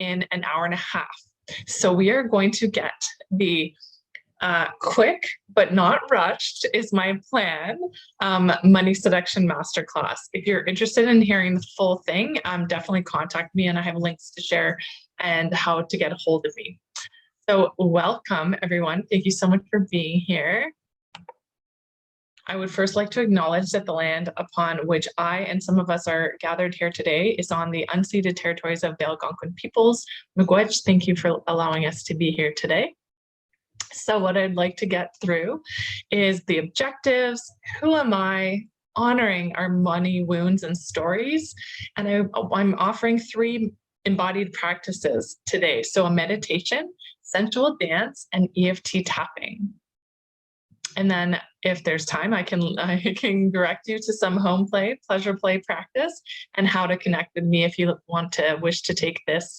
in an hour and a half. So we are going to get the quick but not rushed is my plan money seduction masterclass. If you're interested in hearing the full thing, definitely contact me, and I have links to share and how to get a hold of me. So welcome everyone. Thank you so much for being here. I would first like to acknowledge that the land upon which I and some of us are gathered here today is on the unceded territories of the Algonquin peoples. Miigwech, thank you for allowing us to be here today. So what I'd like to get through is the objectives, who am I, honoring our money wounds and stories, and I'm offering 3 embodied practices today. So a meditation, sensual dance, and EFT tapping. And then if there's time, I can direct you to some home play, pleasure play practice, and how to connect with me if you wish to take this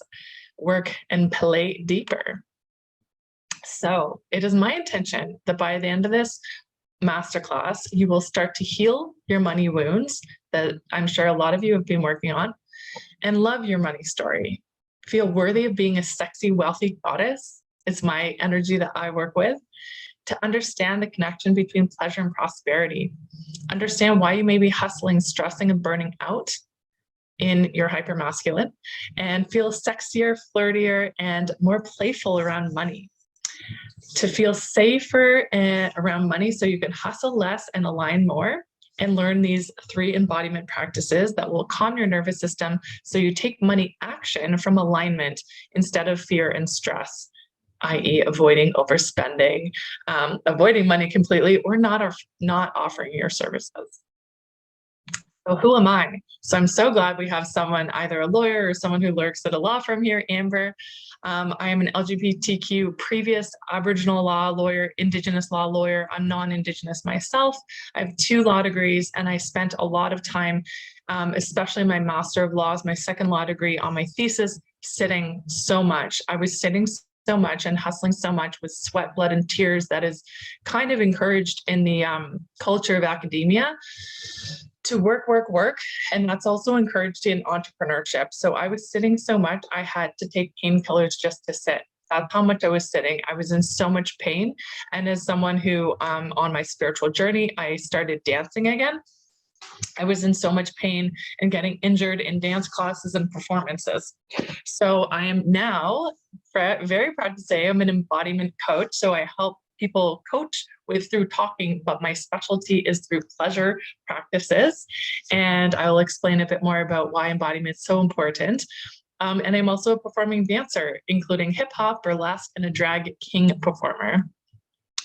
work and play deeper. So it is my intention that by the end of this masterclass, you will start to heal your money wounds that I'm sure a lot of you have been working on, and love your money story. Feel worthy of being a sexy, wealthy goddess. It's my energy that I work with. To understand the connection between pleasure and prosperity. Understand why you may be hustling, stressing, and burning out in your hypermasculine, and feel sexier, flirtier, and more playful around money. To feel safer around money so you can hustle less and align more, and learn these 3 embodiment practices that will calm your nervous system so you take money action from alignment instead of fear and stress, i.e. avoiding overspending, avoiding money completely, or not offering your services. So who am I? So I'm so glad we have someone, either a lawyer or someone who works at a law firm here, Amber. I am an LGBTQ previous Aboriginal law lawyer, Indigenous law lawyer. I'm non-Indigenous myself. I have 2 law degrees, and I spent a lot of time, especially my Master of Laws, my 2nd law degree, on my thesis, sitting so much. I was sitting so much and hustling so much with sweat, blood, and tears that is kind of encouraged in the culture of academia to work. And that's also encouraged in entrepreneurship. So I was sitting so much, I had to take painkillers just to sit. That's how much I was sitting. I was in so much pain. And as someone who, on my spiritual journey, I started dancing again. I was in so much pain and getting injured in dance classes and performances. So I am now very proud to say I'm an embodiment coach. So I help people coach through talking, but my specialty is through pleasure practices. And I'll explain a bit more about why embodiment is so important. And I'm also a performing dancer, including hip hop, burlesque, and a drag king performer.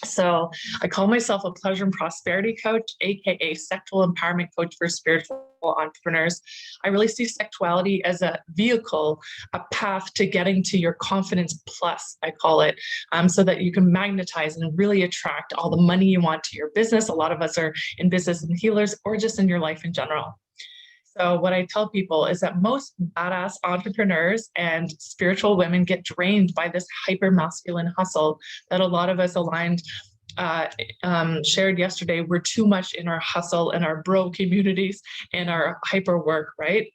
So I call myself a pleasure and prosperity coach, aka sexual empowerment coach for spiritual entrepreneurs. I really see sexuality as a vehicle, a path to getting to your confidence plus, I call it, so that you can magnetize and really attract all the money you want to your business. A lot of us are in business and healers, or just in your life in general. So what I tell people is that most badass entrepreneurs and spiritual women get drained by this hyper masculine hustle that a lot of us aligned shared yesterday. We're too much in our hustle and our bro communities and our hyper work, right?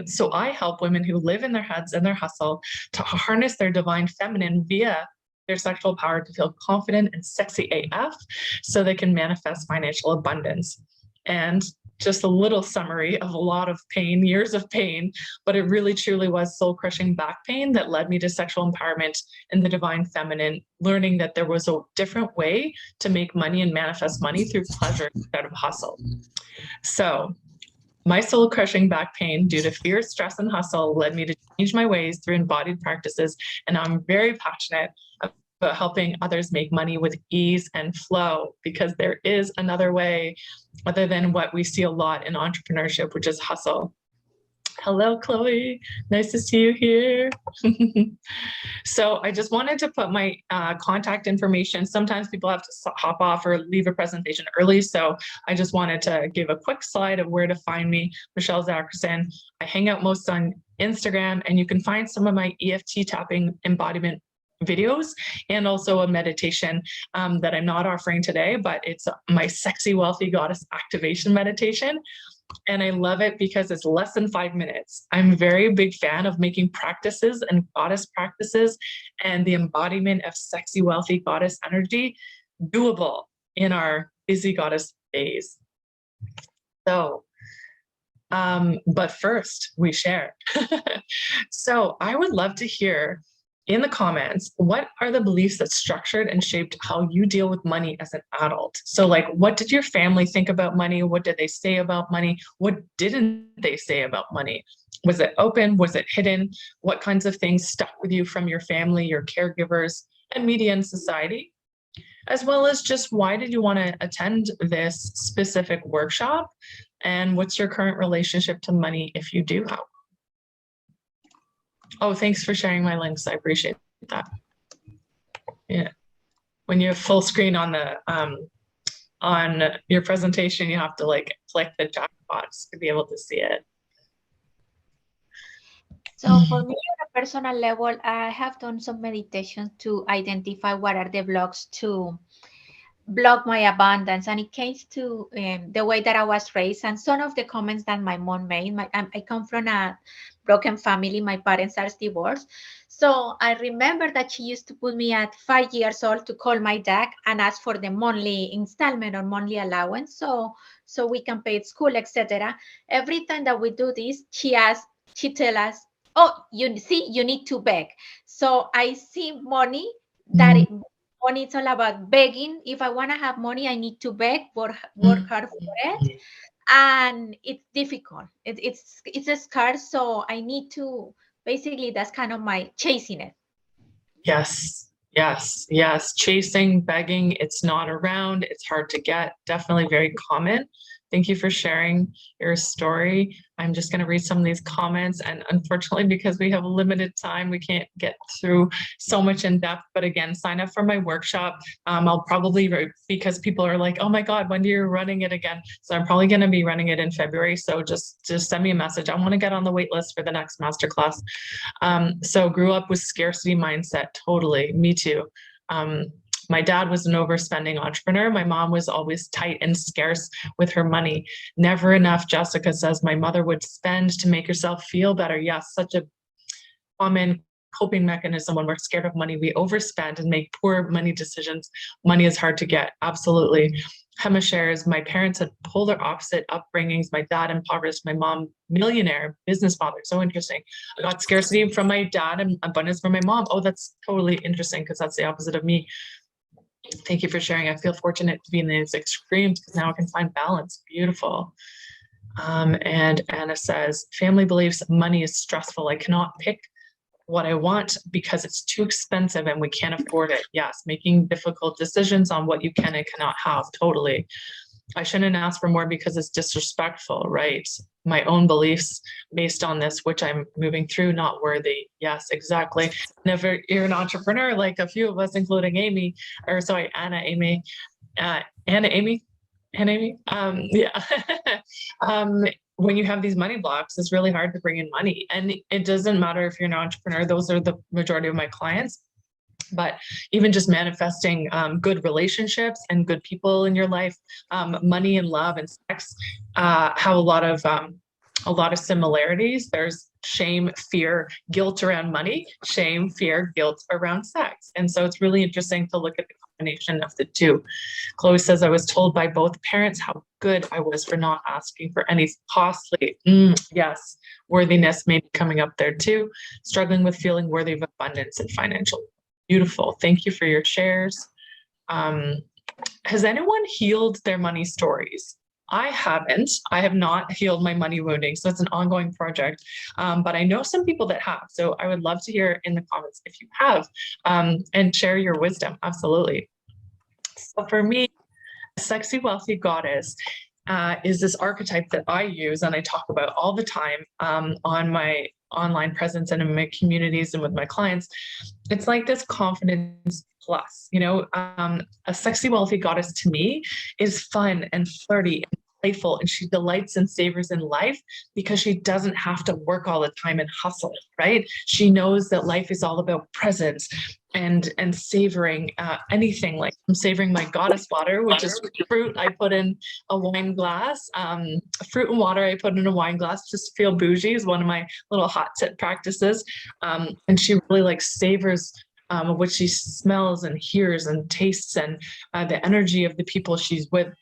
So I help women who live in their heads and their hustle to harness their divine feminine via their sexual power to feel confident and sexy AF so they can manifest financial abundance. And just a little summary of a lot of pain, years of pain, but it really truly was soul-crushing back pain that led me to sexual empowerment and the divine feminine, learning that there was a different way to make money and manifest money through pleasure instead of hustle. So my soul-crushing back pain due to fear, stress, and hustle led me to change my ways through embodied practices, and I'm very passionate about helping others make money with ease and flow, because there is another way other than what we see a lot in entrepreneurship, which is hustle. Hello, Chloe. Nice to see you here. So I just wanted to put my contact information. Sometimes people have to hop off or leave a presentation early. So I just wanted to give a quick slide of where to find me, Michelle Zakrison. I hang out most on Instagram, and you can find some of my EFT tapping embodiment videos and also a meditation that I'm not offering today, but it's my sexy wealthy goddess activation meditation. And I love it because it's less than 5 minutes. I'm a very big fan of making practices and goddess practices and the embodiment of sexy, wealthy goddess energy doable in our busy goddess days. So, but first we share. So I would love to hear in the comments, what are the beliefs that structured and shaped how you deal with money as an adult? So like, what did your family think about money? What did they say about money? What didn't they say about money? Was it open? Was it hidden? What kinds of things stuck with you from your family, your caregivers, and media and society? As well as just why did you want to attend this specific workshop? And what's your current relationship to money if you do have? Oh, thanks for sharing my links. I appreciate that. Yeah. When you have full screen on the on your presentation, you have to like click the chat box to be able to see it. So for me, on a personal level, I have done some meditation to identify what are the blocks to block my abundance, and it came to the way that I was raised and some of the comments that my mom made. I come from a broken family. My parents are divorced. So I remember that she used to put me at 5 years old to call my dad and ask for the monthly installment or monthly allowance so we can pay school, etc. Every time that we do this, she tell us, oh, you see, you need to beg. So I see money that money, it's all about begging. If I want to have money, I need to beg, work hard for it. And it's difficult. It's a scarce. So I need to, basically, that's kind of my chasing it. Yes, yes, yes. Chasing, begging, it's not around, it's hard to get, definitely very common. Thank you for sharing your story. I'm just going to read some of these comments, and unfortunately, because we have limited time, we can't get through so much in depth. But again, sign up for my workshop. I'll probably, because people are like, oh my God, when are you running it again? So I'm probably going to be running it in February. So just send me a message. I want to get on the wait list for the next masterclass. So grew up with scarcity mindset. Totally. Me too. My dad was an overspending entrepreneur. My mom was always tight and scarce with her money. Never enough, Jessica says. My mother would spend to make herself feel better. Yes, such a common coping mechanism. When we're scared of money, we overspend and make poor money decisions. Money is hard to get. Absolutely. Hema shares, my parents had polar opposite upbringings. My dad impoverished, my mom millionaire, business father. So interesting. I got scarcity from my dad and abundance from my mom. Oh, that's totally interesting because that's the opposite of me. Thank you for sharing. I feel fortunate to be in these extremes because now I can find balance. Beautiful. And Anna says, family beliefs money is stressful. I cannot pick what I want because it's too expensive and we can't afford it. Yes, making difficult decisions on what you can and cannot have. Totally. I shouldn't ask for more because it's disrespectful, right? My own beliefs based on this, which I'm moving through, not worthy. Yes, exactly. And if you're an entrepreneur, like a few of us, including Amy, or sorry, Anna, Amy, yeah. When you have these money blocks, it's really hard to bring in money. And it doesn't matter if you're an entrepreneur, those are the majority of my clients. But even just manifesting good relationships and good people in your life, money and love and sex have a lot of similarities. There's shame, fear, guilt around money, shame, fear, guilt around sex. And so it's really interesting to look at the combination of the two. Chloe says, I was told by both parents how good I was for not asking for any costly. Yes, worthiness may be coming up there too. Struggling with feeling worthy of abundance and financial. Beautiful. Thank you for your shares. Has anyone healed their money stories? I haven't. I have not healed my money wounding. So it's an ongoing project. But I know some people that have. So I would love to hear in the comments if you have and share your wisdom. Absolutely. So for me, sexy, wealthy goddess is this archetype that I use and I talk about all the time on my online presence and in my communities and with my clients. It's like this confidence plus, a sexy, wealthy goddess to me is fun and flirty and playful, and she delights and savors in life because she doesn't have to work all the time and hustle, right? She knows that life is all about presence and savoring anything. Like I'm savoring my goddess water, which is fruit I put in a wine glass. Fruit and water I put in a wine glass. Just feel bougie is one of my little hot tip practices. And she really like savors what she smells and hears and tastes, and the energy of the people she's with.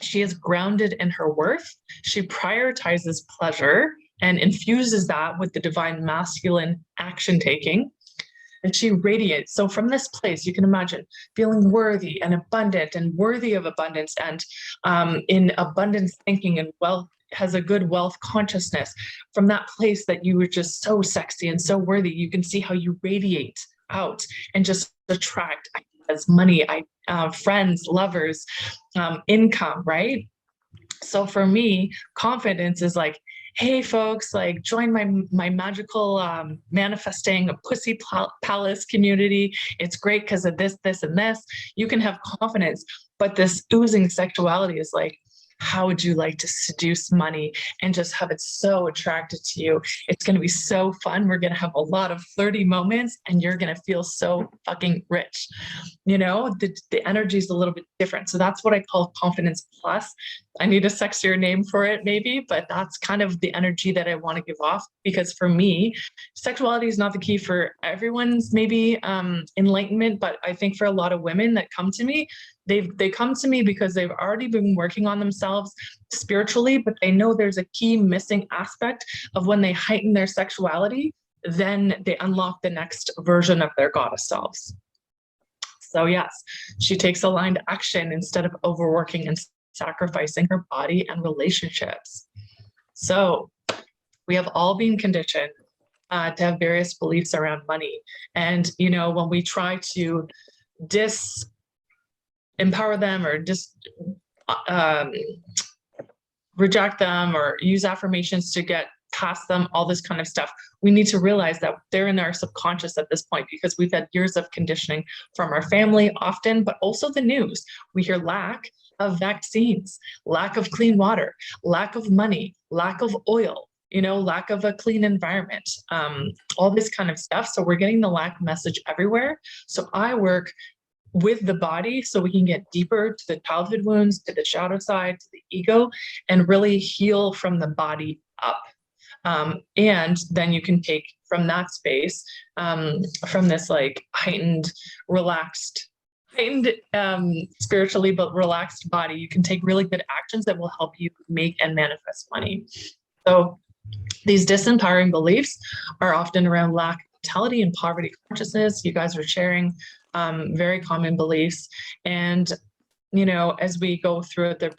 She is grounded in her worth. She prioritizes pleasure and infuses that with the divine masculine action taking. And she radiates. So from this place, you can imagine feeling worthy and abundant and worthy of abundance, and in abundance thinking and wealth, has a good wealth consciousness. From that place that you were just so sexy and so worthy, you can see how you radiate out and just attract ideas, money, friends, lovers, income, right? So for me, confidence is like, hey folks, like join my magical manifesting pussy palace community. It's great because of this, this, and this. You can have confidence, but this oozing sexuality is like, how would you like to seduce money and just have it so attracted to you? It's going to be so fun. We're going to have a lot of flirty moments and you're going to feel so fucking rich. You know, the energy is a little bit different. So that's what I call confidence plus. I need a sexier name for it maybe, but that's kind of the energy that I want to give off, because for me, sexuality is not the key for everyone's maybe enlightenment, but I think for a lot of women that come to me, they come to me because they've already been working on themselves spiritually, but they know there's a key missing aspect of when they heighten their sexuality, then they unlock the next version of their goddess selves. So yes, she takes aligned action instead of overworking and sacrificing her body and relationships. So we have all been conditioned to have various beliefs around money. And, you know, when we try to disempower them or reject them or use affirmations to get past them, all this kind of stuff, we need to realize that they're in our subconscious at this point, because we've had years of conditioning from our family often, but also the news. We hear lack of vaccines, lack of clean water, lack of money, lack of oil, you know, lack of a clean environment, all this kind of stuff. So we're getting the lack message everywhere. So I work with the body so we can get deeper to the childhood wounds, to the shadow side, to the ego, and really heal from the body up. And then you can take from that space, from this like heightened, spiritually, but relaxed body, you can take really good actions that will help you make and manifest money. So these disempowering beliefs are often around lack of vitality and poverty consciousness. You guys are sharing very common beliefs. And, you know, as we go through the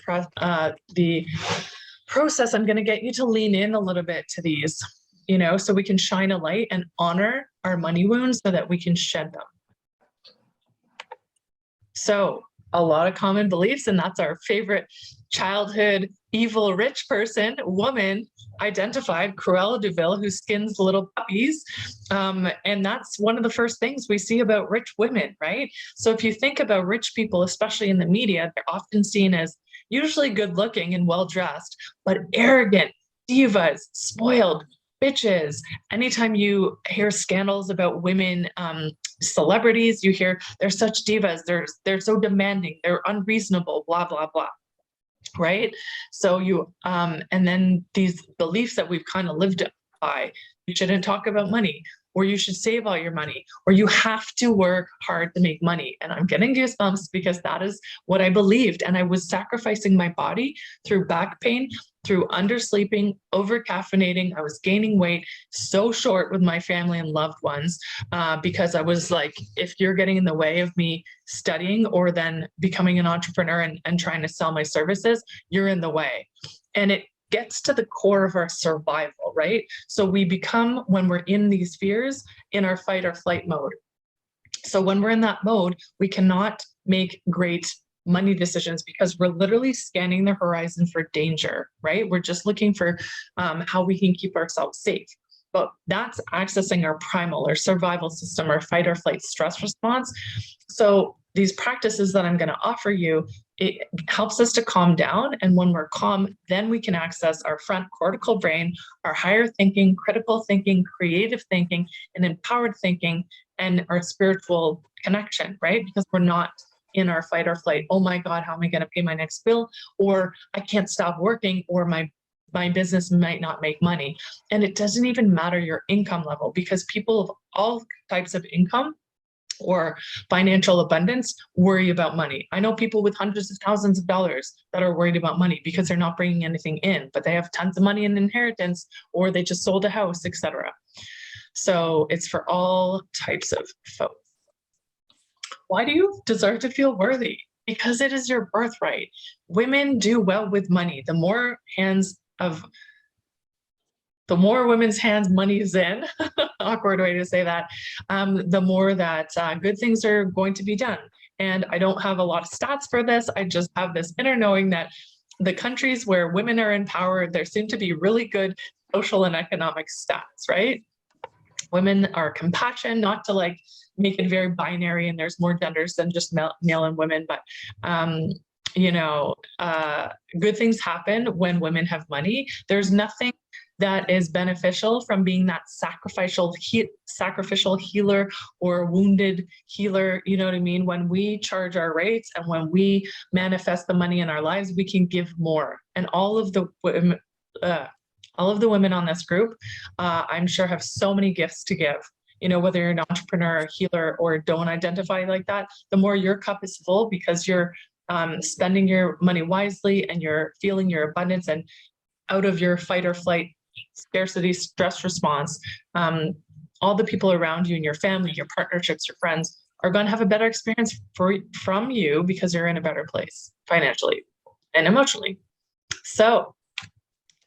process, I'm going to get you to lean in a little bit to these, you know, so we can shine a light and honor our money wounds so that we can shed them. So a lot of common beliefs, and that's our favorite childhood evil rich person, woman, identified, Cruella de Vil, who skins little puppies. And that's one of the first things we see about rich women, right? So if you think about rich people, especially in the media, they're often seen as usually good looking and well-dressed, but arrogant, divas, spoiled, bitches. Anytime you hear scandals about women, celebrities, you hear they're such divas, they're so demanding, they're unreasonable, blah, blah, blah. Right? So you, and then these beliefs that we've kind of lived by, you shouldn't talk about money, or you should save all your money, or you have to work hard to make money. And I'm getting goosebumps because that is what I believed. And I was sacrificing my body through back pain, through undersleeping, over caffeinating. I was gaining weight, so short with my family and loved ones, because I was like, if you're getting in the way of me studying or then becoming an entrepreneur and trying to sell my services, you're in the way. And it gets to the core of our survival, right? So we become, when we're in these fears, in our fight or flight mode. So when we're in that mode, we cannot make great money decisions because we're literally scanning the horizon for danger, right? We're just looking for how we can keep ourselves safe. But that's accessing our primal or survival system, our fight or flight stress response. So these practices that I'm going to offer you, it helps us to calm down. And when we're calm, then we can access our front cortical brain, our higher thinking, critical thinking, creative thinking, and empowered thinking. and our spiritual connection, right? Because we're not in our fight or flight. Oh my God, how am I going to pay my next bill? Or I can't stop working, or my business might not make money. And it doesn't even matter your income level, because people of all types of income or financial abundance worry about money. I know people with hundreds of thousands of dollars that are worried about money because they're not bringing anything in, but they have tons of money in inheritance, or they just sold a house, etc. So it's for all types of folks. Why do you deserve to feel worthy? Because it is your birthright. Women do well with money. The more women's hands money is in, awkward way to say that, the more that good things are going to be done. And I don't have a lot of stats for this. I just have this inner knowing that the countries where women are in power, there seem to be really good social and economic stats, right? Women are compassion, not to like make it very binary and there's more genders than just male and women, but good things happen when women have money. There's nothing that is beneficial from being that sacrificial healer or wounded healer. You know what I mean? When we charge our rates and when we manifest the money in our lives, we can give more. And all of the women on this group, I'm sure, have so many gifts to give. You know, whether you're an entrepreneur, healer, or don't identify like that, the more your cup is full because you're spending your money wisely and you're feeling your abundance and out of your fight or flight, scarcity, stress response, all the people around you and your family, your partnerships, your friends are going to have a better experience from you because you're in a better place financially and emotionally. So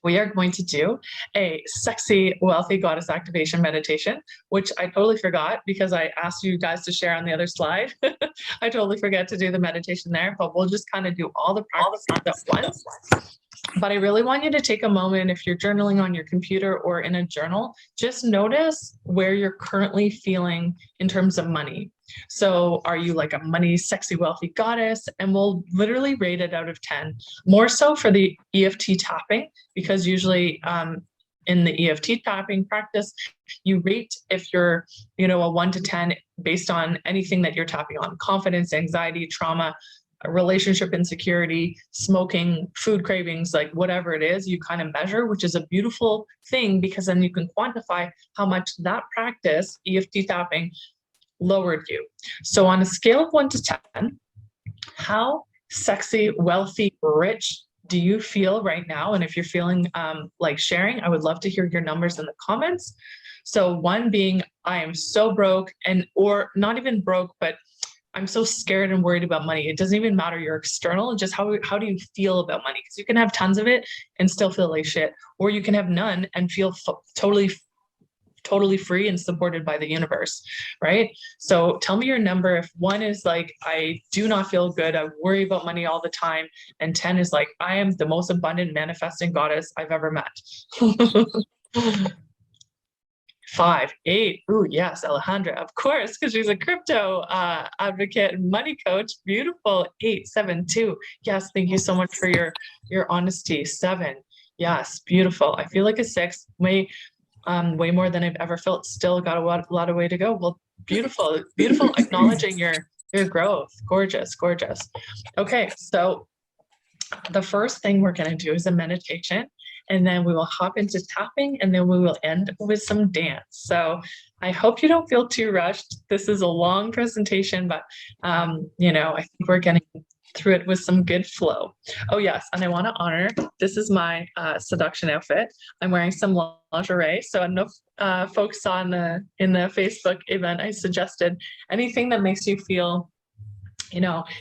we are going to do a sexy, wealthy goddess activation meditation, which I totally forgot because I asked you guys to share on the other slide. I totally forget to do the meditation there, but we'll just kind of do all the practices at once. But I really want you to take a moment, if you're journaling on your computer or in a journal, just notice where you're currently feeling in terms of money. So are you like a money, sexy, wealthy goddess? And we'll literally rate it out of 10, more so for the EFT tapping, because usually in the EFT tapping practice, you rate if you're, a 1 to 10 based on anything that you're tapping on: confidence, anxiety, trauma, relationship insecurity, smoking, food cravings, like whatever it is, you kind of measure, which is a beautiful thing because then you can quantify how much that practice, EFT tapping, lowered you. So on a scale of 1 to 10, how sexy, wealthy, rich do you feel right now? And if you're feeling like sharing, I would love to hear your numbers in the comments. So 1 being, I am so broke, or not even broke, but I'm so scared and worried about money. It doesn't even matter your external, just how do you feel about money? Because you can have tons of it and still feel like shit, or you can have none and feel totally free and supported by the universe, right? So tell me your number. If 1 is like, I do not feel good, I worry about money all the time, and 10 is like, I am the most abundant manifesting goddess I've ever met. 5, 8. Ooh, yes, Alejandra, of course, because she's a crypto advocate and money coach. Beautiful. 8, 7, 2. Yes, thank you so much for your honesty. 7. Yes, beautiful. I feel like a 6. Way more than I've ever felt. Still got a lot of way to go. Well, beautiful. Acknowledging your growth. Gorgeous. Okay, so the first thing we're going to do is a meditation, and then we will hop into tapping, and then we will end with some dance. So I hope you don't feel too rushed. This is a long presentation, but I think we're getting through it with some good flow. Oh yes, and I want to honor, this is my seduction outfit. I'm wearing some lingerie. So I know folks saw in the Facebook event, I suggested anything that makes you feel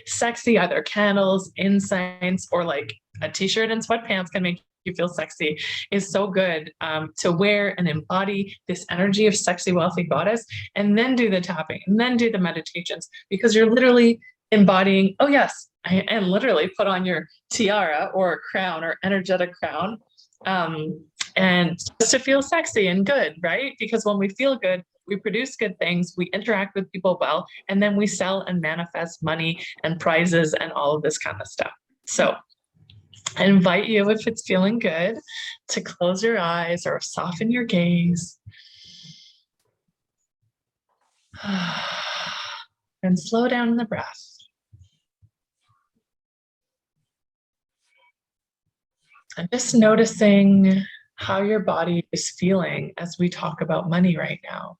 sexy, either candles, incense, or like a t-shirt and sweatpants can make you feel sexy, is so good to wear and embody this energy of sexy, wealthy goddess, and then do the tapping and then do the meditations, because you're literally embodying, oh yes, and literally put on your tiara or crown or energetic crown, and just to feel sexy and good, right? Because when we feel good, we produce good things, we interact with people well, and then we sell and manifest money and prizes and all of this kind of stuff. So I invite you, if it's feeling good, to close your eyes or soften your gaze. And slow down the breath. And just noticing how your body is feeling as we talk about money right now.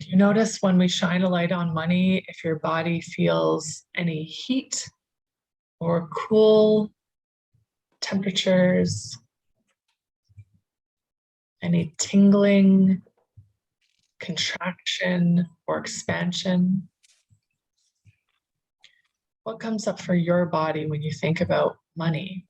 Do you notice when we shine a light on money, if your body feels any heat or cool temperatures, any tingling, contraction, or expansion? What comes up for your body when you think about money?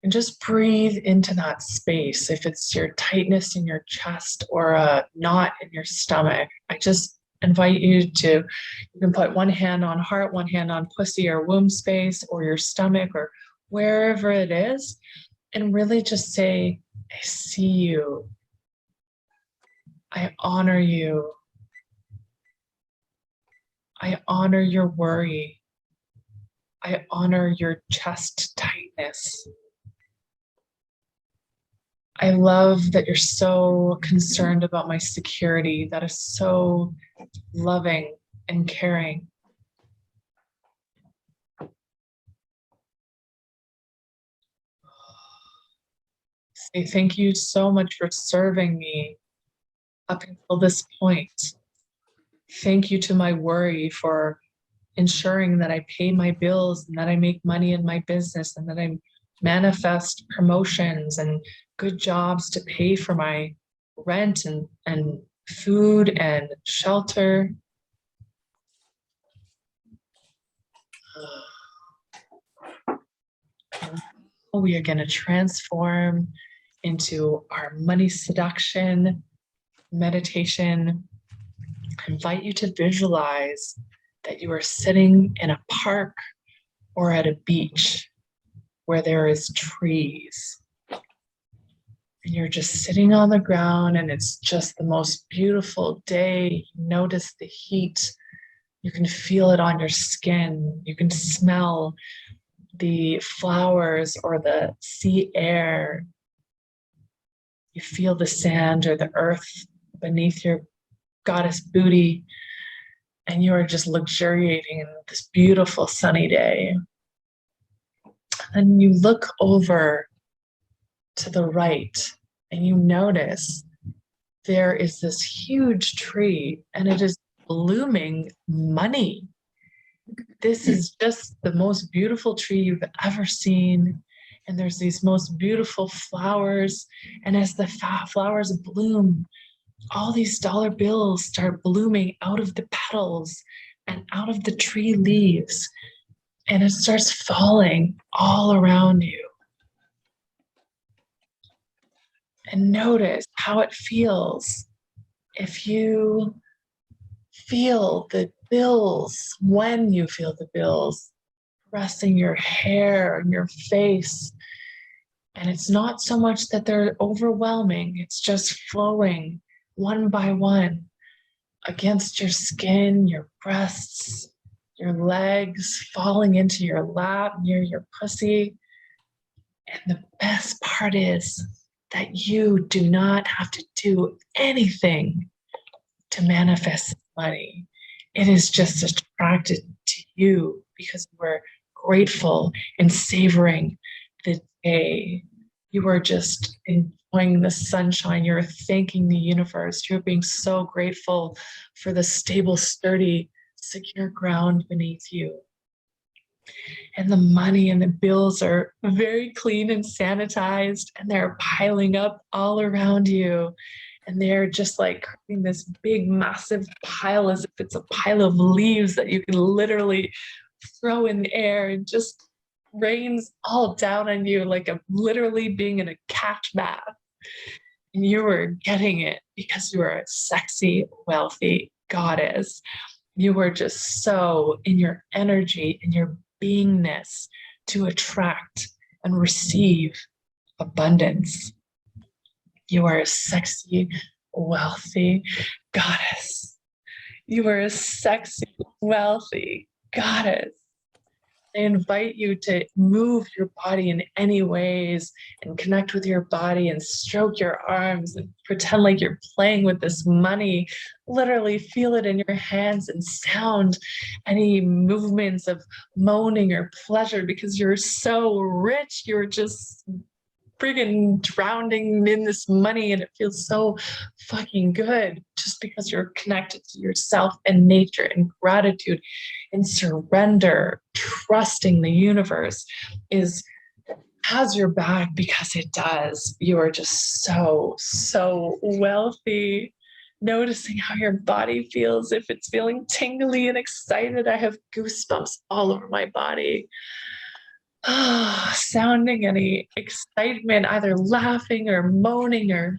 And just breathe into that space. If it's your tightness in your chest or a knot in your stomach, I just invite you to, you can put one hand on heart, one hand on pussy or womb space or your stomach or wherever it is, and really just say, I see you. I honor you. I honor your worry. I honor your chest tightness. I love that you're so concerned about my security. That is so loving and caring. Say thank you so much for serving me up until this point. Thank you to my worry for ensuring that I pay my bills and that I make money in my business and that I manifest promotions and good jobs to pay for my rent and food and shelter. We are going to transform into our money seduction meditation. I invite you to visualize that you are sitting in a park or at a beach where there is trees. And you're just sitting on the ground and it's just the most beautiful day. You notice the heat. You can feel it on your skin. You can smell the flowers or the sea air. You feel the sand or the earth beneath your goddess booty, and you are just luxuriating in this beautiful sunny day. And you look over to the right and you notice there is this huge tree and it is blooming money. This is just the most beautiful tree you've ever seen. And there's these most beautiful flowers. And as the flowers bloom, all these dollar bills start blooming out of the petals and out of the tree leaves. And it starts falling all around you. And notice how it feels if you feel the bills, when you feel the bills pressing your hair and your face. And it's not so much that they're overwhelming, it's just flowing one by one against your skin, your breasts, your legs, falling into your lap near your pussy. And the best part is that you do not have to do anything to manifest money. It is just attracted to you because we're grateful and savoring the day. You are just enjoying the sunshine. You're thanking the universe. You're being so grateful for the stable, sturdy, secure ground beneath you. And the money and the bills are very clean and sanitized, and they're piling up all around you. And they're just like creating this big, massive pile as if it's a pile of leaves that you can literally throw in the air and just rains all down on you like a literally being in a cat bath. And you are getting it because you are a sexy, wealthy goddess. You are just so in your energy, in your beingness to attract and receive abundance. You are a sexy, wealthy goddess. You are a sexy, wealthy goddess. I invite you to move your body in any ways and connect with your body and stroke your arms and pretend like you're playing with this money. Literally feel it in your hands and sound any movements of moaning or pleasure because you're so rich. You're just friggin' drowning in this money and it feels so fucking good just because you're connected to yourself and nature and gratitude and surrender, trusting the universe has your back because it does. You are just so wealthy. Noticing how your body feels, if it's feeling tingly and excited. I have goosebumps all over my body. Sounding any excitement, either laughing or moaning or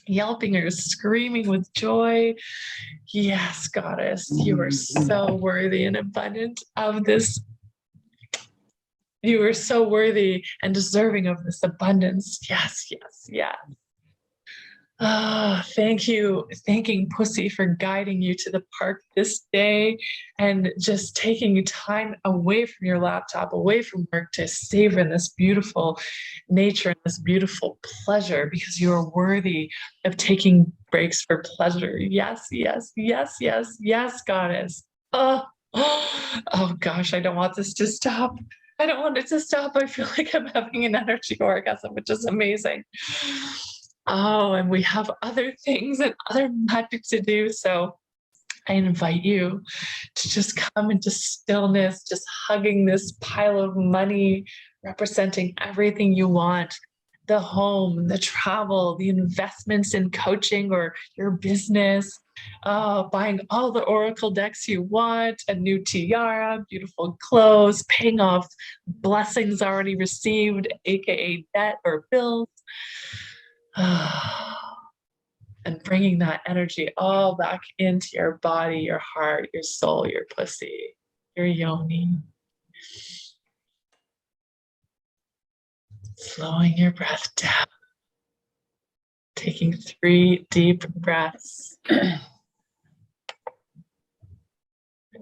yelping or screaming with joy. Yes, goddess, you are so worthy and abundant of this. You are so worthy and deserving of this abundance. Yes, yes, yes. Thank you. Thanking Pussy for guiding you to the park this day and just taking time away from your laptop, away from work to savor in this beautiful nature and this beautiful pleasure because you are worthy of taking breaks for pleasure. Yes, yes, yes, yes, yes, goddess. Oh gosh, I don't want this to stop. I don't want it to stop. I feel like I'm having an energy orgasm, which is amazing. Oh, and we have other things and other magic to do. So I invite you to just come into stillness, just hugging this pile of money, representing everything you want, the home, the travel, the investments in coaching or your business, buying all the oracle decks you want, a new tiara, beautiful clothes, paying off blessings already received, aka debt or bills. And bringing that energy all back into your body, your heart, your soul, your pussy, your yoni. Slowing your breath down. Taking 3 deep breaths.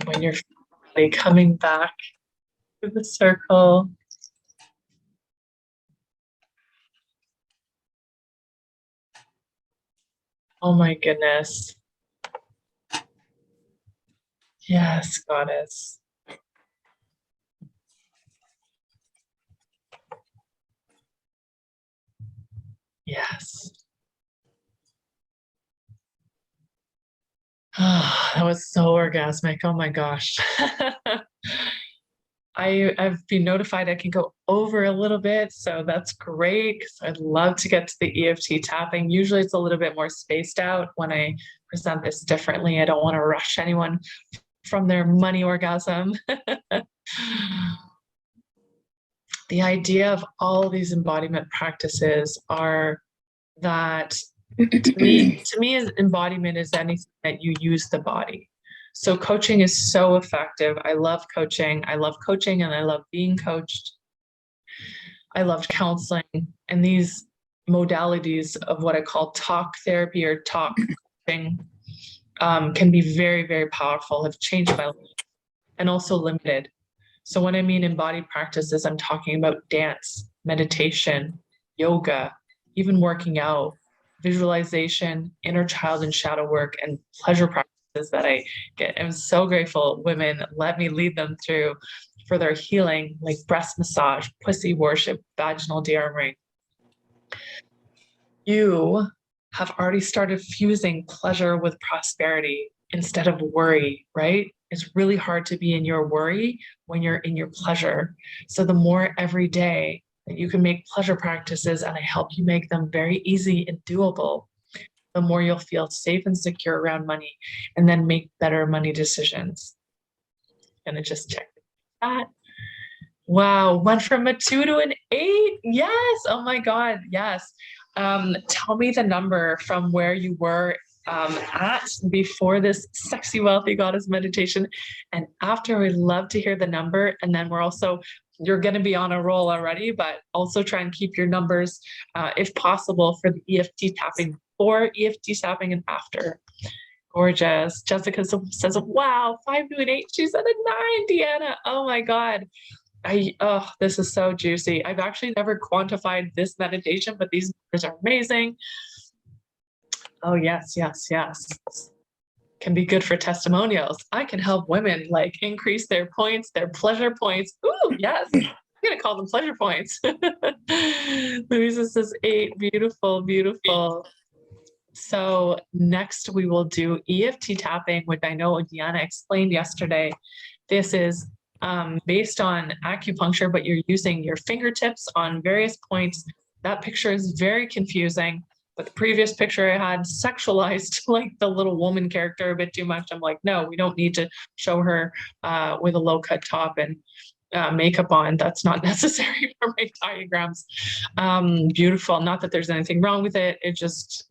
When you're finally coming back to the circle, oh my goodness. Yes, goddess. Yes. Oh, that was so orgasmic. Oh my gosh. I've been notified I can go over a little bit, so that's great because I'd love to get to the EFT tapping. Usually it's a little bit more spaced out when I present this differently. I don't want to rush anyone from their money orgasm. The idea of all these embodiment practices are that to me embodiment is anything that you use the body. So coaching is so effective. I love coaching. I love coaching and I love being coached. I loved counseling and these modalities of what I call talk therapy or talk coaching can be very, very powerful, have changed my life and also limited. So when I mean embodied practices, I'm talking about dance, meditation, yoga, even working out, visualization, inner child and shadow work, and pleasure practices that I get. I'm so grateful women let me lead them through for their healing, like breast massage, pussy worship, vaginal dearmoring. You have already started fusing pleasure with prosperity instead of worry, right? It's really hard to be in your worry when you're in your pleasure. So the more every day that you can make pleasure practices and I help you make them very easy and doable, the more you'll feel safe and secure around money and then make better money decisions. And it just check that. Wow, went from a 2 to an 8. Yes. Oh my God. Yes. Tell me the number from where you were at before this sexy wealthy goddess meditation and after. We'd love to hear the number, and then you're going to be on a roll already, but also try and keep your numbers if possible for the EFT tapping, before EFT tapping and after. Gorgeous. Jessica says, wow, 5 to an 8. She's at a 9, Deanna. Oh my God. Oh, this is so juicy. I've actually never quantified this meditation, but these numbers are amazing. Oh, yes, yes, yes. Can be good for testimonials. I can help women like increase their points, their pleasure points. Ooh, yes. I'm going to call them pleasure points. Louisa says 8. Beautiful, beautiful. So next we will do EFT tapping, which I know Deanna explained yesterday. This is based on acupuncture, but you're using your fingertips on various points. That picture is very confusing, but the previous picture I had sexualized like the little woman character a bit too much. I'm like, no, we don't need to show her with a low cut top and makeup on. That's not necessary for my diagrams. Beautiful. Not that there's anything wrong with it. It just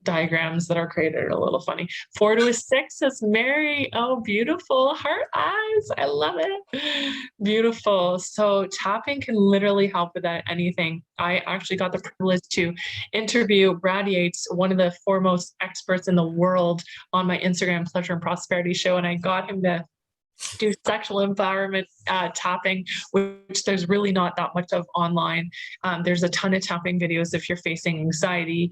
diagrams that are created are a little funny. 4 to a 6 is Mary. Oh, beautiful. Heart eyes. I love it. Beautiful. So tapping can literally help with that, anything. I actually got the privilege to interview Brad Yates, one of the foremost experts in the world, on my Instagram Pleasure and Prosperity show. And I got him to do sexual empowerment tapping, which there's really not that much of online. There's a ton of tapping videos if you're facing anxiety,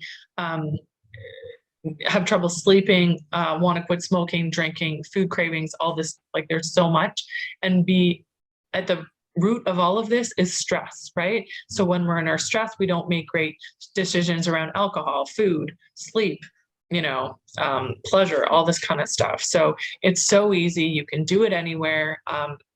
have trouble sleeping, want to quit smoking, drinking, food cravings, all this, like there's so much. And be at the root of all of this is stress, right? So when we're in our stress, we don't make great decisions around alcohol, food, sleep, pleasure, all this kind of stuff. So it's so easy. You can do it anywhere.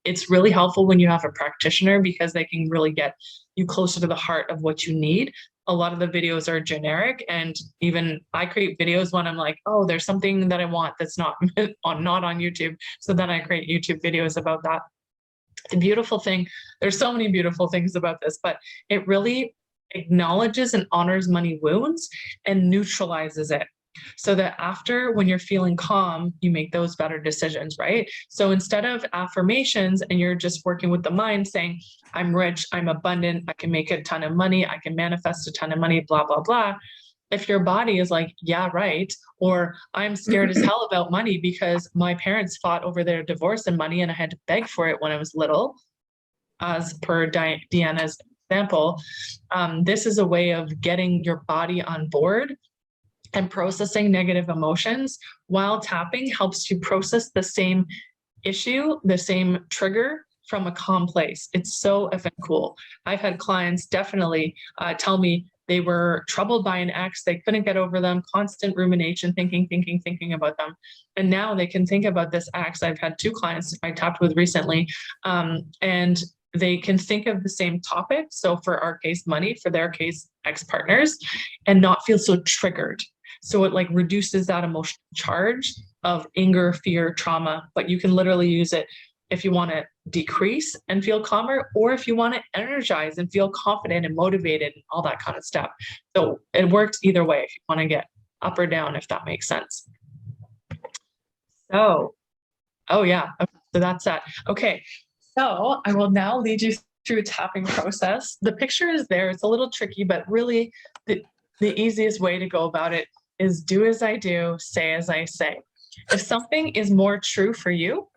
It's really helpful when you have a practitioner because they can really get you closer to the heart of what you need. A lot of the videos are generic, and even I create videos when I'm like, oh, there's something that I want that's not on YouTube. So then I create YouTube videos about that. The beautiful thing, there's so many beautiful things about this, but it really acknowledges and honors money wounds and neutralizes it. So that after, when you're feeling calm, you make those better decisions, right? So instead of affirmations and you're just working with the mind saying, I'm rich, I'm abundant, I can make a ton of money, I can manifest a ton of money, blah, blah, blah. If your body is like, yeah, right, or I'm scared as hell about money because my parents fought over their divorce and money and I had to beg for it when I was little, as per Deanna's example, this is a way of getting your body on board and processing negative emotions, while tapping helps you process the same issue, the same trigger from a calm place. It's so effing cool. I've had clients definitely tell me they were troubled by an ex, they couldn't get over them, constant rumination, thinking about them. And now they can think about this ex. I've had 2 clients I tapped with recently, and they can think of the same topic. So for our case, money, for their case, ex-partners, and not feel so triggered. So it like reduces that emotional charge of anger, fear, trauma, but you can literally use it if you want to decrease and feel calmer, or if you want to energize and feel confident and motivated and all that kind of stuff. So it works either way if you want to get up or down, if that makes sense. So, oh yeah, okay, so that's that. Okay, so I will now lead you through a tapping process. The picture is there. It's a little tricky, but really the easiest way to go about it is do as I do, say as I say. If something is more true for you,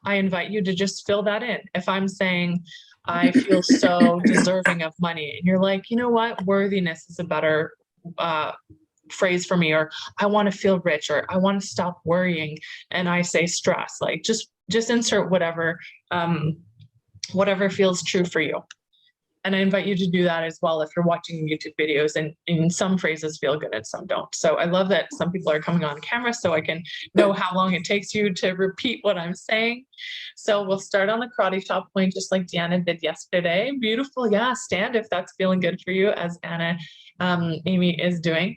I invite you to just fill that in. If I'm saying, I feel so deserving of money, and you're like, you know what, worthiness is a better phrase for me, or I want to feel rich, or I want to stop worrying, and I say stress, like just insert whatever feels true for you. And I invite you to do that as well if you're watching YouTube videos, and some phrases feel good and some don't. So I love that some people are coming on camera so I can know how long it takes you to repeat what I'm saying. So we'll start on the karate chop point, just like Deanna did yesterday. Beautiful. Yeah, stand if that's feeling good for you, as Amy is doing.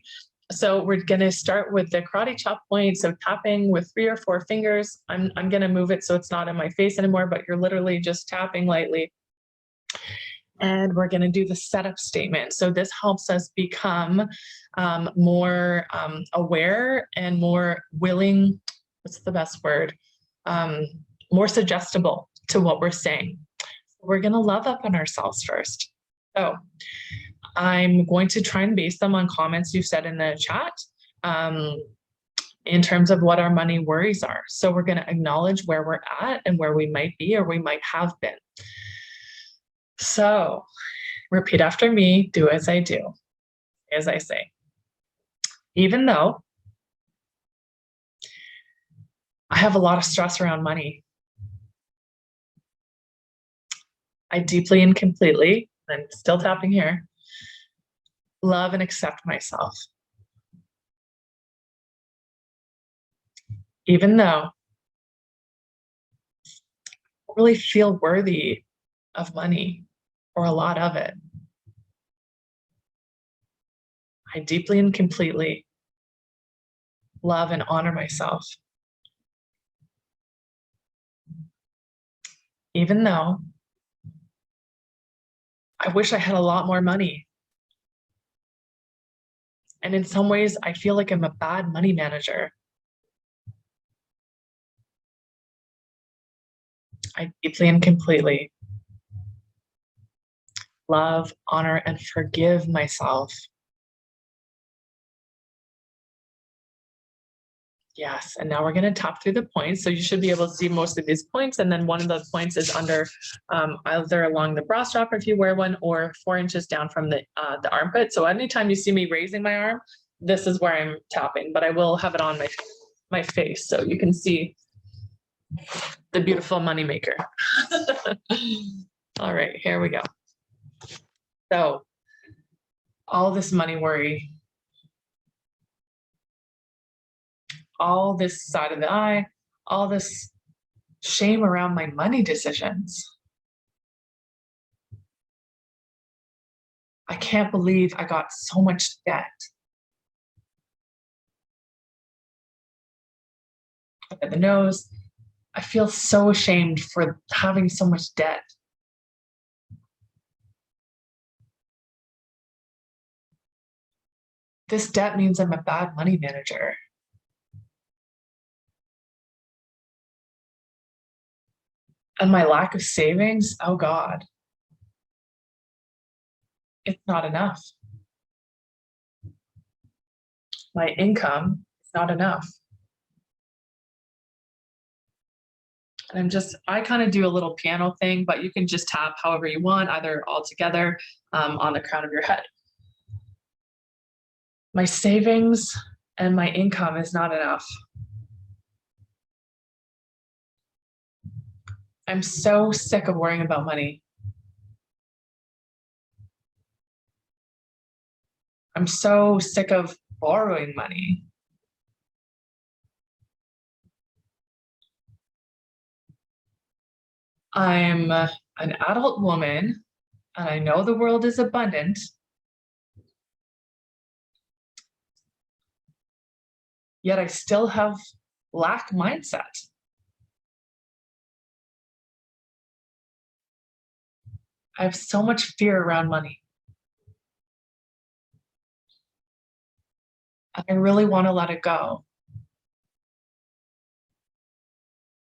So we're going to start with the karate chop point. So tapping with 3 or 4 fingers. I'm going to move it so it's not in my face anymore, but you're literally just tapping lightly. And we're going to do the setup statement. So this helps us become more aware and more willing, what's the best word? More suggestible to what we're saying. We're going to love up on ourselves first. So I'm going to try and base them on comments you've said in the chat. in terms of what our money worries are. So we're going to acknowledge where we're at and where we might be or we might have been. So repeat after me, do as I do, as I say. Even though I have a lot of stress around money, I deeply and completely, I'm still tapping here, love and accept myself. Even though I don't really feel worthy of money or a lot of it, I deeply and completely love and honor myself. Even though I wish I had a lot more money. And in some ways, I feel like I'm a bad money manager. I deeply and completely love, honor, and forgive myself. Yes, and now we're going to tap through the points. So you should be able to see most of these points. And then one of the points is under either along the bra strap if you wear one, or 4 inches down from the armpit. So anytime you see me raising my arm, this is where I'm tapping, but I will have it on my face so you can see the beautiful money maker. All right, here we go. So all this money worry, all this side of the eye, all this shame around my money decisions. I can't believe I got so much debt. At the nose, I feel so ashamed for having so much debt. This debt means I'm a bad money manager. And my lack of savings, oh God, it's not enough. My income is not enough. And I kind of do a little piano thing, but you can just tap however you want, either all together on the crown of your head. My savings and my income is not enough. I'm so sick of worrying about money. I'm so sick of borrowing money. I'm an adult woman, and I know the world is abundant. Yet I still have lack mindset. I have so much fear around money. I really want to let it go.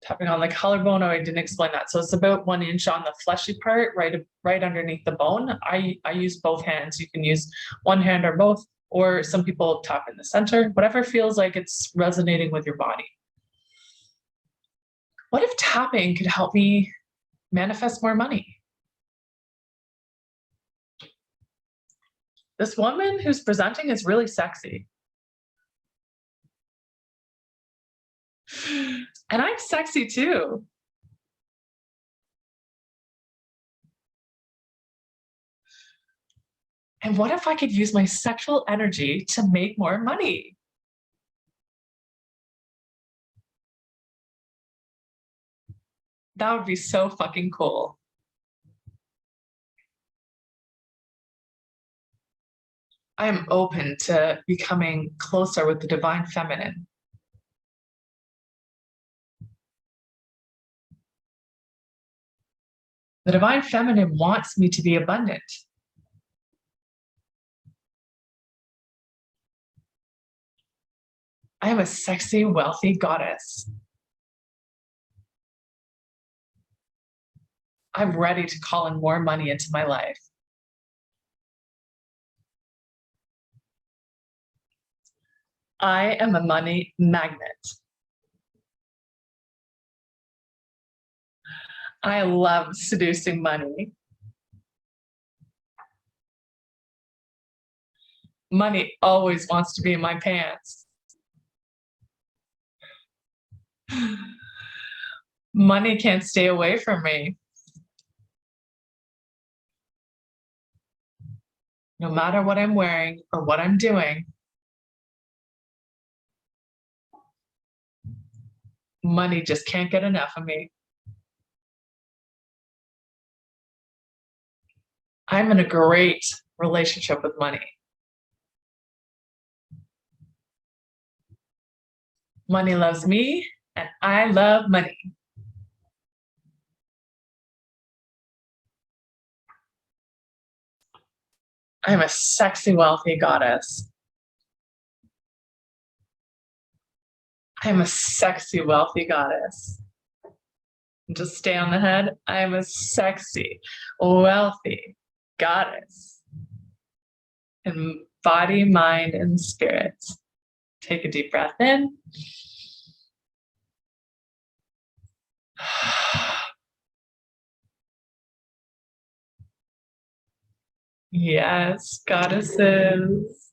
Tapping on the collarbone, I didn't explain that. So it's about 1 inch on the fleshy part, right underneath the bone. I use both hands. You can use one hand or both, or some people tap in the center, whatever feels like it's resonating with your body. What if tapping could help me manifest more money? This woman who's presenting is really sexy. And I'm sexy too. And what if I could use my sexual energy to make more money? That would be so fucking cool. I am open to becoming closer with the divine feminine. The divine feminine wants me to be abundant. I am a sexy, wealthy goddess. I'm ready to call in more money into my life. I am a money magnet. I love seducing money. Money always wants to be in my pants. Money can't stay away from me. No matter what I'm wearing or what I'm doing, money just can't get enough of me. I'm in a great relationship with money. Money loves me, and I love money. I'm a sexy, wealthy goddess. I'm a sexy, wealthy goddess. Just stay on the head. I'm a sexy, wealthy goddess. In body, mind, and spirit. Take a deep breath in. Yes, goddesses.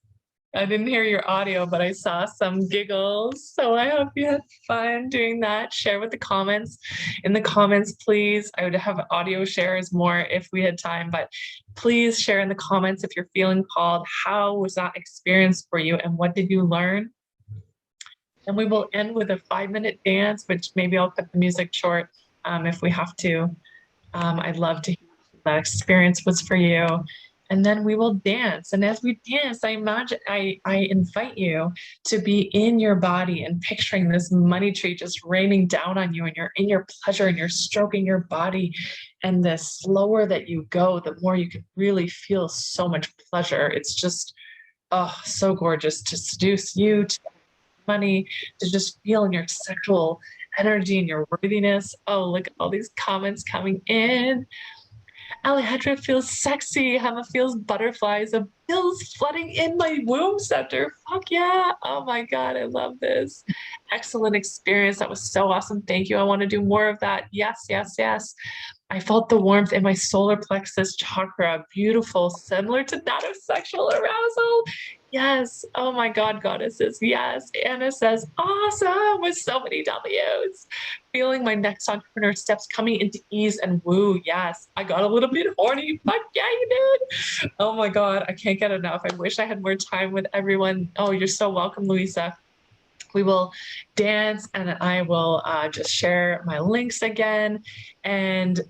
I didn't hear your audio, but I saw some giggles. So I hope you had fun doing that. Share with the comments. In the comments, please. I would have audio shares more if we had time, but please share in the comments if you're feeling called. How was that experience for you and what did you learn? And we will end with a 5-minute dance, which maybe I'll cut the music short if we have to. I'd love to hear what that experience was for you. And then we will dance. And as we dance, I invite you to be in your body and picturing this money tree just raining down on you, and you're in your pleasure and you're stroking your body. And the slower that you go, the more you can really feel so much pleasure. It's just, oh, so gorgeous to seduce you, to money, to just feel in your sexual energy and your worthiness. Oh, look at all these comments coming in. Alejandra feels sexy. Hannah feels butterflies. A feels flooding in my womb center. Fuck yeah. Oh my God, I love this. Excellent experience. That was so awesome. Thank you. I want to do more of that. Yes, yes, yes. I felt the warmth in my solar plexus chakra. Beautiful, similar to that of sexual arousal. Yes. Oh my God, goddesses. Yes. Anna says, awesome, with so many W's. Feeling my next entrepreneur steps coming into ease and woo. Yes. I got a little bit horny. Fuck yeah, you did. Oh my God. I can't get enough. I wish I had more time with everyone. Oh, you're so welcome, Louisa. We will dance and I will just share my links again. And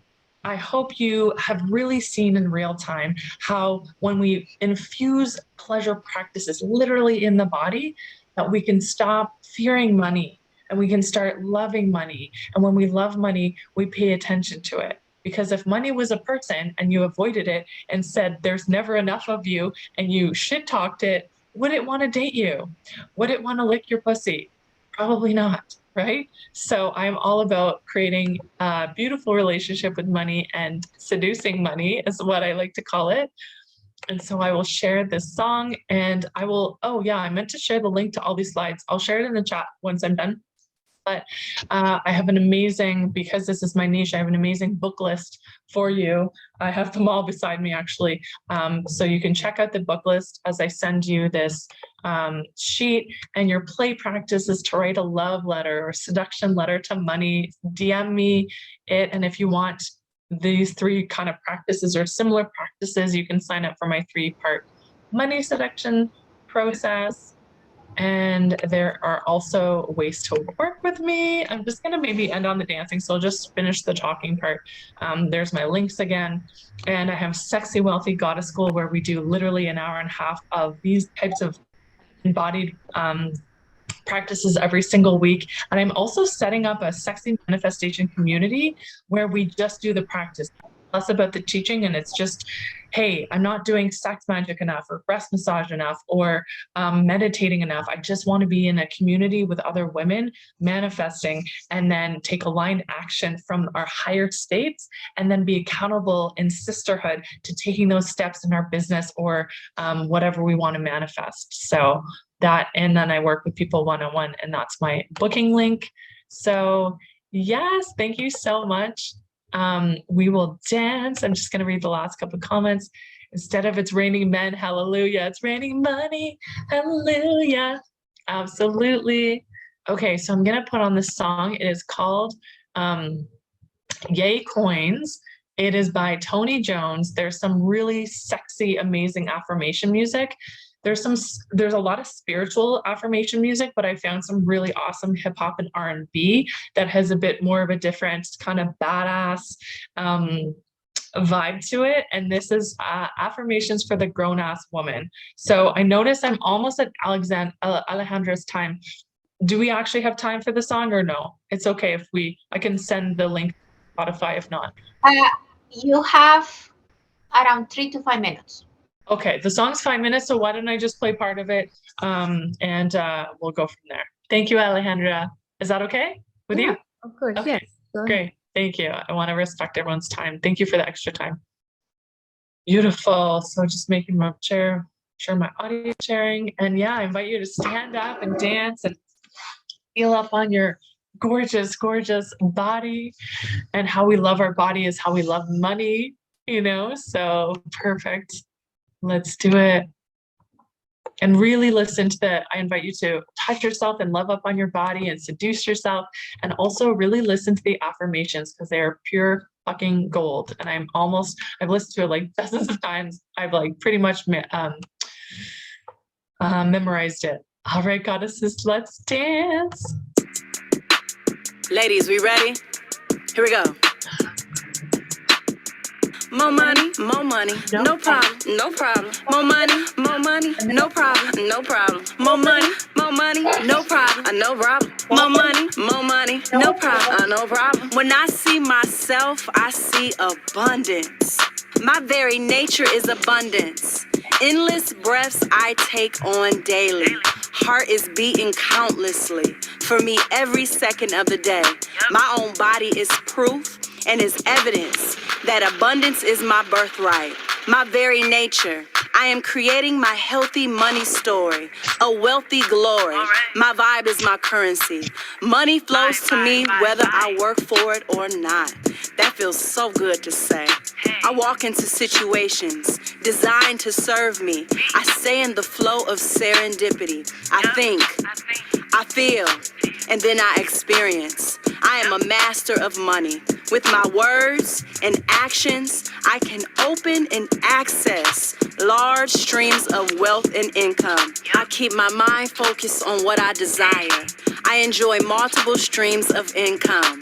I hope you have really seen in real time how when we infuse pleasure practices literally in the body, that we can stop fearing money and we can start loving money. And when we love money, we pay attention to it. Because if money was a person and you avoided it and said there's never enough of you and you shit talked it, would it want to date you? Would it want to lick your pussy? Probably not, right? So I'm all about creating a beautiful relationship with money, and seducing money is what I like to call it. And so I will share this song and I will, oh yeah, I meant to share the link to all these slides. I'll share it in the chat once I'm done. But I have an amazing, because this is my niche, I have an amazing book list for you. I have them all beside me actually. So you can check out the book list as I send you this sheet, and your play practice is to write a love letter or seduction letter to money. DM me it. And if you want these 3 kind of practices or similar practices, you can sign up for my 3-part money seduction process. And there are also ways to work with me. I'm just going to maybe end on the dancing, so I'll just finish the talking part. There's my links again. And I have Sexy Wealthy Goddess School, where we do literally an hour and a half of these types of embodied practices every single week. And I'm also setting up a sexy manifestation community where we just do the practice, less about the teaching, and it's just, hey, I'm not doing sex magic enough or breast massage enough or meditating enough. I just want to be in a community with other women manifesting, and then take aligned action from our higher states, and then be accountable in sisterhood to taking those steps in our business or whatever we want to manifest. So that. And then I work with people one-on-one, and that's my booking link. So yes, thank you so much. We will dance. I'm just going to read the last couple of comments. Instead of it's raining men, hallelujah, it's raining money, hallelujah. Absolutely. Okay, so I'm going to put on this song. It is called Yay Coins. It is by Tony Jones. There's some really sexy, amazing affirmation music. There's a lot of spiritual affirmation music, but I found some really awesome hip hop and R&B that has a bit more of a different kind of badass vibe to it. And this is affirmations for the grown-ass woman. So I noticed I'm almost at Alejandra's time. Do we actually have time for the song or no? It's okay if I can send the link to Spotify if not. You have around 3 to 5 minutes. Okay, the song's 5 minutes, so why don't I just play part of it, and we'll go from there. Thank you, Alejandra. Is that okay with you? Of course, Okay, yes. Go ahead. great. Thank you. I want to respect everyone's time. Thank you for the extra time. Beautiful. So just making my share my audio sharing, and yeah, I invite you to stand up and dance and feel up on your gorgeous, gorgeous body. And how we love our body is how we love money, so perfect. Let's do it. And really listen to I invite you to touch yourself and love up on your body and seduce yourself. And also really listen to the affirmations because they are pure fucking gold. And I've listened to it like dozens of times. I've like pretty much memorized it. All right, goddesses, let's dance. Ladies, we ready? Here we go. More money, no problem, no problem. More money, no problem, no problem. More money, no problem, no problem. More money, no problem, no problem. When I see myself, I see abundance. My very nature is abundance. Endless breaths I take on daily. Heart is beating countlessly for me every second of the day. My own body is proof and is evidence that abundance is my birthright, my very nature. I am creating my healthy money story, a wealthy glory. My vibe is my currency. Money flows to me whether I work for it or not. That feels so good to say. I walk into situations designed to serve me. I stay in the flow of serendipity. I think, I feel, and then I experience. I am a master of money. With my words and actions, I can open and access large streams of wealth and income. I keep my mind focused on what I desire. I enjoy multiple streams of income.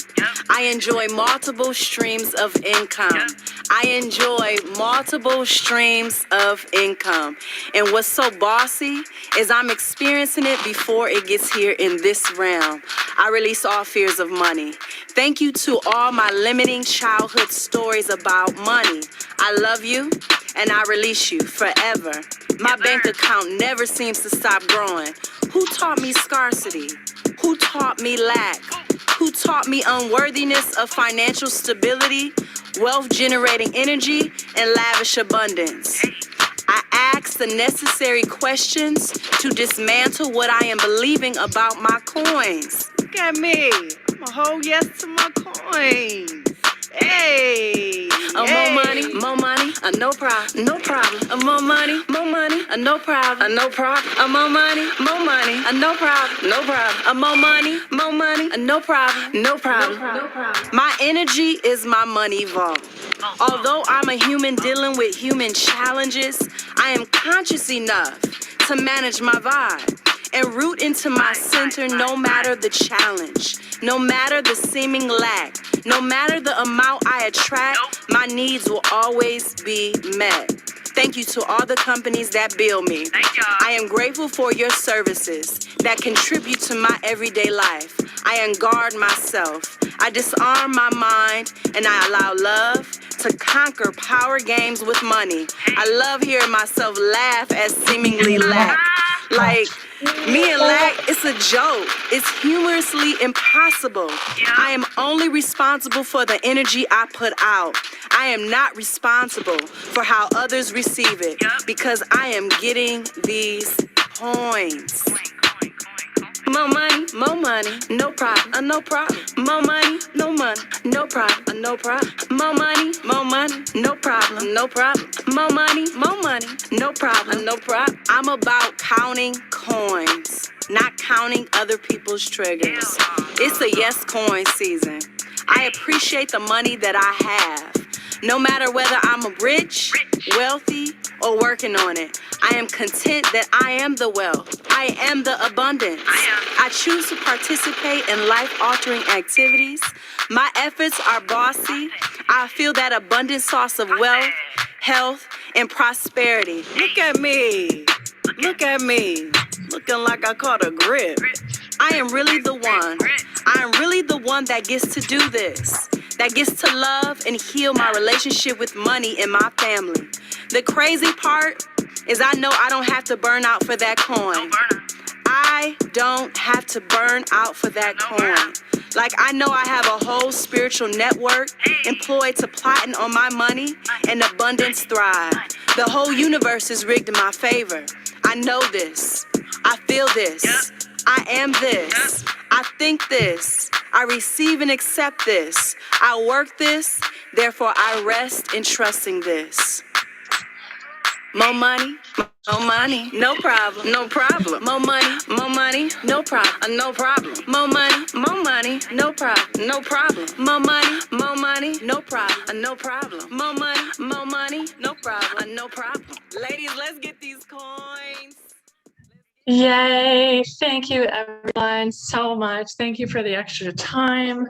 I enjoy multiple streams of income. I enjoy multiple streams of income. And what's so bossy is I'm experiencing it before it gets here in this realm. I release all fears of money. Thank you to all my limiting childhood stories about money. I love you and I release you forever. My bank account never seems to stop growing. Who taught me scarcity? Who taught me lack? Who taught me unworthiness of financial stability, wealth generating energy, and lavish abundance? I ask the necessary questions to dismantle what I am believing about my coins. Look at me. I'm a whole yes to my coins. Hey. More money, no problem, no problem. More money, no problem, no problem. More money, no problem, no problem. More money, no problem, no problem. My energy is my money vault. Although I'm a human dealing with human challenges, I am conscious enough to manage my vibe and root into my center no matter the challenge, no matter the seeming lack, no matter the amount I attract, my needs will always be met. Thank you to all the companies that bill me. I am grateful for your services that contribute to my everyday life. I unguard myself. I disarm my mind and I allow love to conquer power games with money. I love hearing myself laugh at seemingly lack. Like, me and lack, it's a joke. It's humorously impossible. I am only responsible for the energy I put out. I am not responsible for how others receive it because I am getting these coins. More money, no problem, no problem. More money, no problem, no problem. More money, no problem, no problem. More money, no problem, no problem. I'm about counting coins, not counting other people's triggers. It's a yes coin season. I appreciate the money that I have. No matter whether I'm rich, wealthy, or working on it, I am content that I am the wealth. I am the abundance. I choose to participate in life-altering activities. My efforts are bossy. I feel that abundant source of wealth, health, and prosperity. Look at me. Look at me. Looking like I caught a grip. I am really the one. I am really the one that gets to do this, that gets to love and heal my relationship with money and my family. The crazy part is I know I don't have to burn out for that coin. I don't have to burn out for that coin. Like I know I have a whole spiritual network employed to plotting on my money and abundance thrive. The whole universe is rigged in my favor. I know this. I feel this. I am this. I think this. I receive and accept this. I work this. Therefore, I rest in trusting this. More money, no problem, no problem. More money, no problem, no problem. More money, no problem, no problem. More money, no problem, no problem. More money, no problem, no problem. Ladies, let's get these coins. Yay. Thank you, everyone, so much. Thank you for the extra time.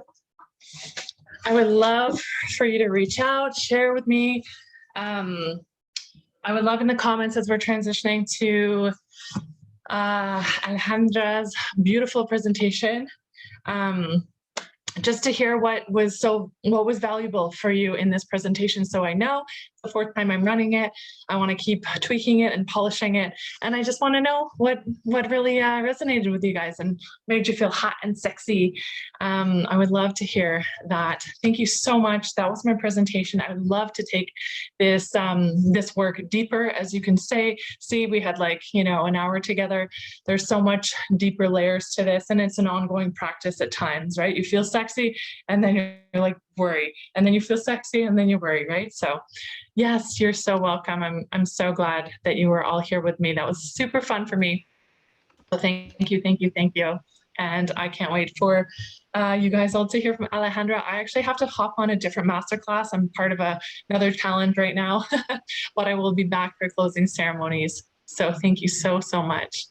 I would love for you to reach out, share with me. I would love in the comments as we're transitioning to Alejandra's beautiful presentation, just to hear what was valuable for you in this presentation. So I know the fourth time I'm running it, I want to keep tweaking it and polishing it. And I just want to know what really resonated with you guys and made you feel hot and sexy. I would love to hear that. Thank you so much. That was my presentation. I would love to take this this work deeper. As you can see, we had an hour together. There's so much deeper layers to this, and it's an ongoing practice at times, right? You feel sexy and then you're like worry, and then you feel sexy and then you worry, right? So yes, you're so welcome. I'm so glad that you were all here with me. That was super fun for me. So thank you. And I can't wait for you guys all to hear from Alejandra. I actually have to hop on a different masterclass. I'm part of another challenge right now, but I will be back for closing ceremonies. So thank you so much.